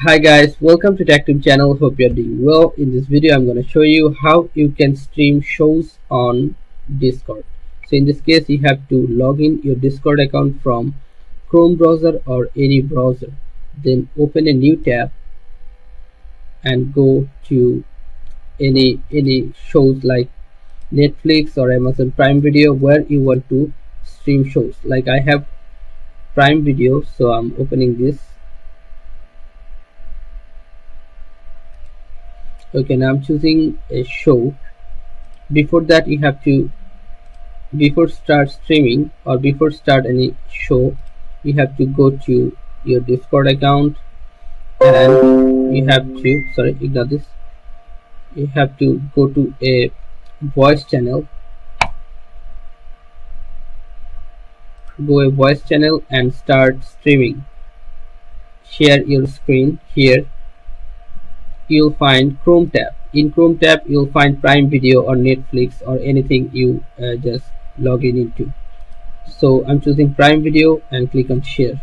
Hi guys, welcome to TechTube channel. Hope you're doing well. In this video I'm going to show you how you can stream shows on Discord. So in this case you have to log in your Discord account from Chrome browser or any browser. Then open a new tab and go to any shows like Netflix or Amazon Prime Video where you want to stream shows. Like I have Prime Video, so I'm opening this. Okay, now I'm choosing a show. Before that you have to, before start streaming or before start any show, you have to go to your Discord account and you have to, sorry, ignore this, you have to go to a voice channel, and start streaming. Share your screen. Here you'll find Chrome tab. In Chrome tab you'll find Prime Video or Netflix or anything you just log in into. So I'm choosing Prime Video and click on share.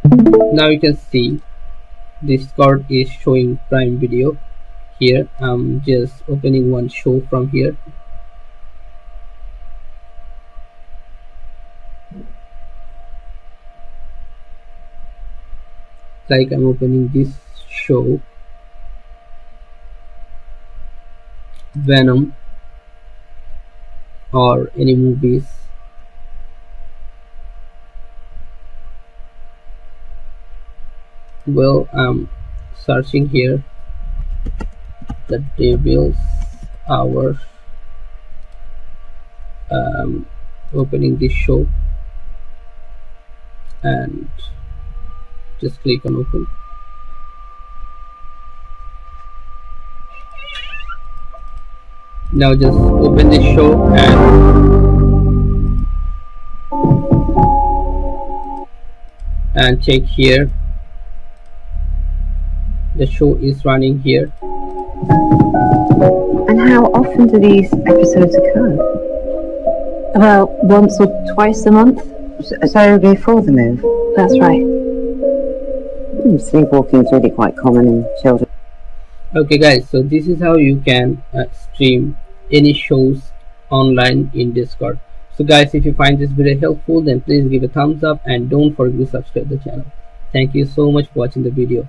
Now you can see Discord is showing Prime Video. Here I'm just opening one show from here. Like I'm opening this show, Venom, or any movies. Well, I'm searching here the Devil's Hour. Opening this show and just click on open. Now just open this show and check here. The show is running here. And how often do these episodes occur? About once or twice a month. So before the move? That's right. Sleepwalking is really quite common in children. Okay guys, so this is how you can stream any shows online in Discord. So guys, if you find this video helpful, then please give a thumbs up and don't forget to subscribe the channel. Thank you so much for watching the video.